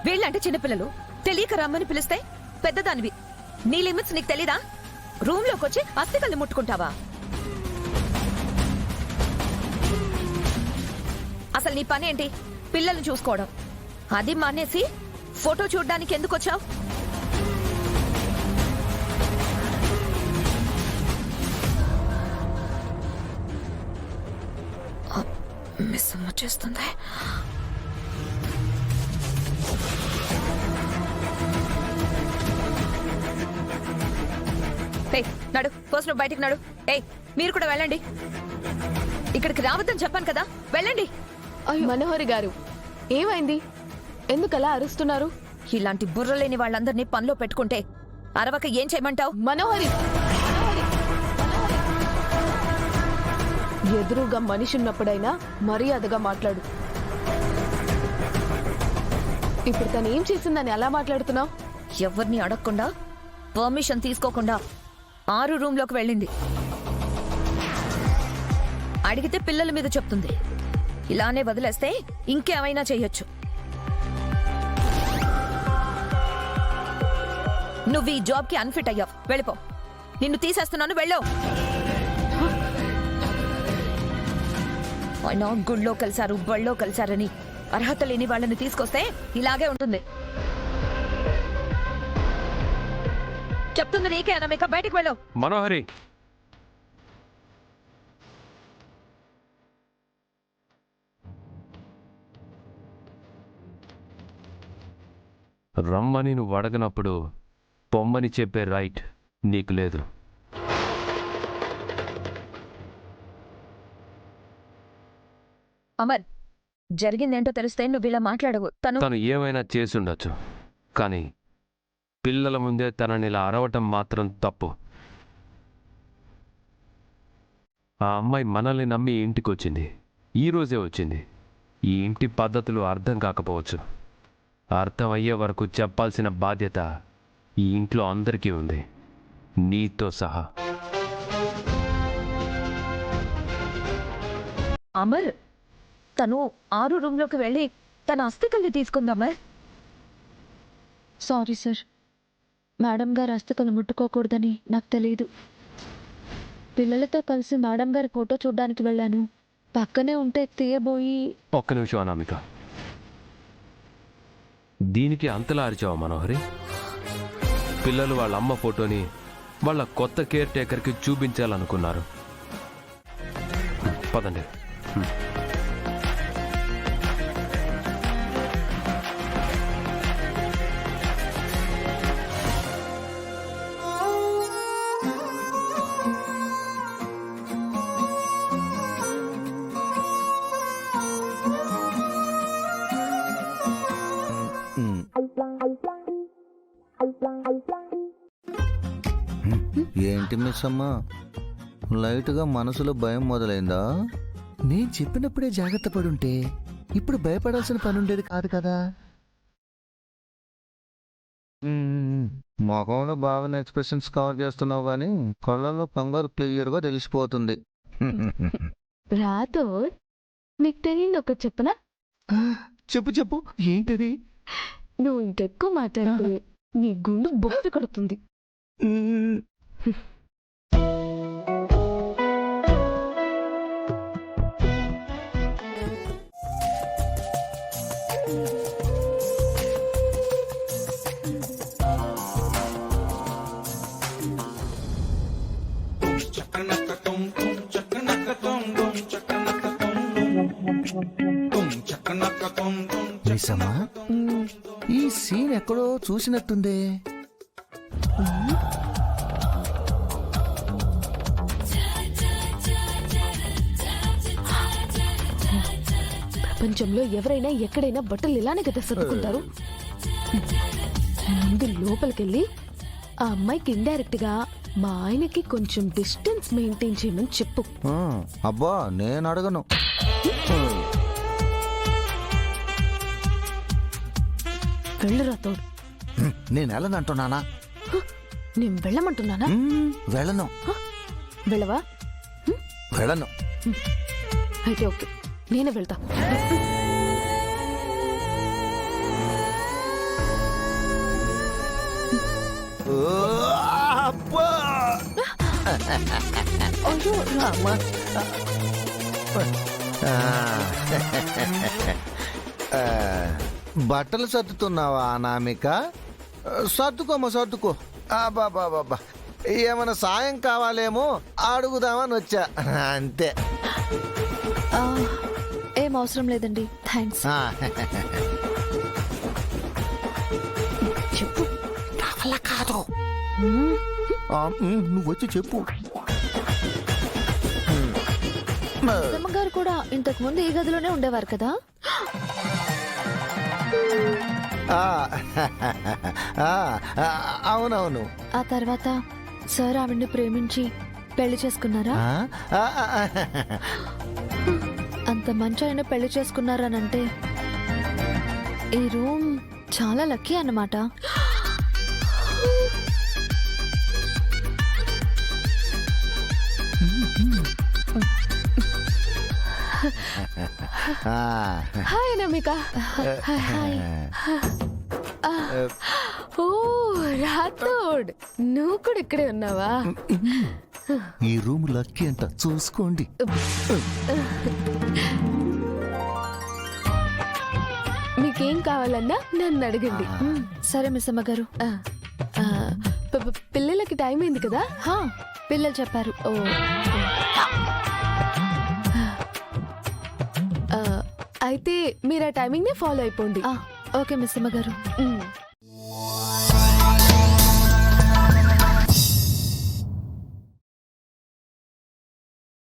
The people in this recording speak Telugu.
వీళ్ళంటే చిన్నపిల్లలు, తెలియక రమ్మని పిలిస్తే పెద్దదానివి. నీ లిమిట్స్ నీకు తెలీదా? రూమ్ లోకి వచ్చి అస్థికల్ని ముట్టుకుంటావా? అసలు నీ పని ఏంటి? పిల్లల్ని చూసుకోవడం. అది మానేసి ఫోటో చూడ్డానికి ఎందుకు వచ్చావు? మిస్ అమ్మ చేస్తుంది. నడు, ఫస్ట్ నువ్వు బయటికి నడు. మీరు కూడా వెళ్ళండి. ఇక్కడికి రావద్దని చెప్పాను కదా, వెళ్ళండి. మనోహరి గారు, ఏమైంది? ఎందుకలా అరుస్తున్నారు? ఇలాంటి బుర్రలేని వాళ్ళందరినీ పనిలో పెట్టుకుంటే అరవక ఏం చేయమంటావు? మనోహరి, ఎదురుగా మనిషి ఉన్నప్పుడైనా మర్యాదగా మాట్లాడు. ఇప్పుడు తను ఏం చేసిందని అలా మాట్లాడుతున్నావు? ఎవరిని అడగకుండా, పర్మిషన్ తీసుకోకుండా 6 రూమ్లోకి వెళ్ళింది. అడిగితే పిల్లల మీద చెప్తుంది. ఇలానే వదిలేస్తే ఇంకేమైనా చెయ్యొచ్చు. నువ్వు ఈ జాబ్కి అన్ఫిట్ అయ్యావు, వెళ్ళిపో. నిన్ను తీసేస్తున్నాను, వెళ్ళు. అయినా గుళ్ళో కలిశారు, బళ్ళో కలిశారని అర్హత లేని వాళ్ళని తీసుకొస్తే ఇలాగే ఉంటుంది. చెప్తుంది నీకే అన్నమిక, బయటికి వెళ్ళు. మనోహరి, రమ్మని నువ్వు అడగనప్పుడు పొమ్మని చెప్పే రైట్ నీకు లేదు. అమర్, జరిగిందేంటో తెలిస్తే నువ్వు ఇలా మాట్లాడవు. తను ఏమైనా చేసుండొచ్చు, కానీ పిల్లల ముందే తనని ఇలా అరవటం మాత్రం తప్పు. ఆ అమ్మాయి మనల్ని నమ్మి ఇంటికి వచ్చింది, ఈరోజే వచ్చింది. ఈ ఇంటి పద్ధతులు అర్థం కాకపోవచ్చు, అర్థమయ్యే వరకు చెప్పాల్సిన బాధ్యత ఈ ఇంట్లో అందరికీ ఉంది, నీతో సహా. అమర్, తను 6 రూమ్లోకి వెళ్ళి తన అస్థికల్ని తీసుకుంది. అమర్, సారీ సార్, మేడం గారు అస్థికలు ముట్టుకోకూడదని నాకు తెలియదు. పిల్లలతో కలిసి మేడం గారి ఫోటో చూడడానికి వెళ్ళాను. పక్కనే ఉంటే తీయబోయి. ఒక్క నిమిషం అనామిక, దీనికి అంతలా అరిచావా మనోహరి? పిల్లలు వాళ్ళ అమ్మ ఫోటోని వాళ్ళ కొత్త కేర్ టేకర్కి చూపించాలనుకున్నారు. పదండి. ఏంటి మిస్ అమ్మా, లైట్గా మనసులో భయం మొదలైందా? నేను చెప్పినప్పుడే జాగ్రత్త పడుంటే ఇప్పుడు భయపడాల్సిన పని ఉండేది కాదు కదా. మొఖంలో భావన ఎక్స్ప్రెషన్స్ కవర్ చేస్తున్నావు కానీ కళ్ళల్లో కంగారు క్లియర్గా తెలిసిపోతుంది. రాతో నీకు తెలియదు ఒక చెప్పనా? చెప్పు చెప్పు, ఏంటది? నువ్వు ఇంకెక్కువ మాట్లాడితే నీ గుండు బొప్పి కడుతుంది. మిస్సమ్మా, ఈ సీన్ ఎక్కడో చూసినట్టుందే. ప్రపంచంలో ఎవరైనా ఎక్కడైనా బట్టలు ఇలానే కదా సర్దుకుంటారు. ముందు లోపలికెళ్ళి ఆ అమ్మాయికి ఇండైరెక్ట్ గా మా ఆయనకి కొంచెం డిస్టెన్స్ మెయింటైన్ చేయమని చెప్పు. అబ్బా, నేను అడగను. వెళ్ళరా తోడు. నేను వెళ్ళనంటున్నానా? నేను వెళ్ళమంటున్నానా? వెళ్ళను. వెళ్ళవా? వెళ్ళను. అయితే ఓకే, నేనే వెళ్తా. ఓ, అబ్బా! అయ్యో అమ్మా. ఆ. ఆ, బట్టలు సర్దుతున్నావా అనామిక? సర్దుకోమ్మా సర్దుకో. బాబా ఏమైనా సాయం కావాలేమో అడుగుదామని వచ్చా అంతే. ఆ, ఏం అవసరం లేదండి, థ్యాంక్స్. ఆ, చెప్పు. నా వల్ల కాదు. నువ్వు వచ్చి చెప్పు. అమ్మగారు కూడా ఇంతకు ముందు ఈ గదిలోనే ఉండేవారు కదా? ఆ, ఆ, అవునవును. ఆ తర్వాత సార్ ఆవిడ్ని ప్రేమించి పెళ్లి చేసుకున్నారా? ఆ, ఆ, ఆ, అంత మంచి ఆయన పెళ్లి చేసుకున్నారనంటే ఈ రూమ్ చాలా లక్కీ అన్నమాట. ఆ. హాయ్ నమిక. హాయ్. ఓ రాథోడ్, నువ్వు కూడా ఇక్కడే ఉన్నావా? ఈ రూమ్ లక్కీ అంట, చూసుకోండి. మీకేం కావాలన్నా నన్ను అడగండి. సరే మిస్ అమ్మగారు. పిల్లలకి టైం అయింది కదా? పిల్లలు చెప్పారు. ఓ అయితే మీరు ఆ టైమింగ్ ని ఫాలో అయిపోండి. ఓకే మిస్ అమ్మగారు.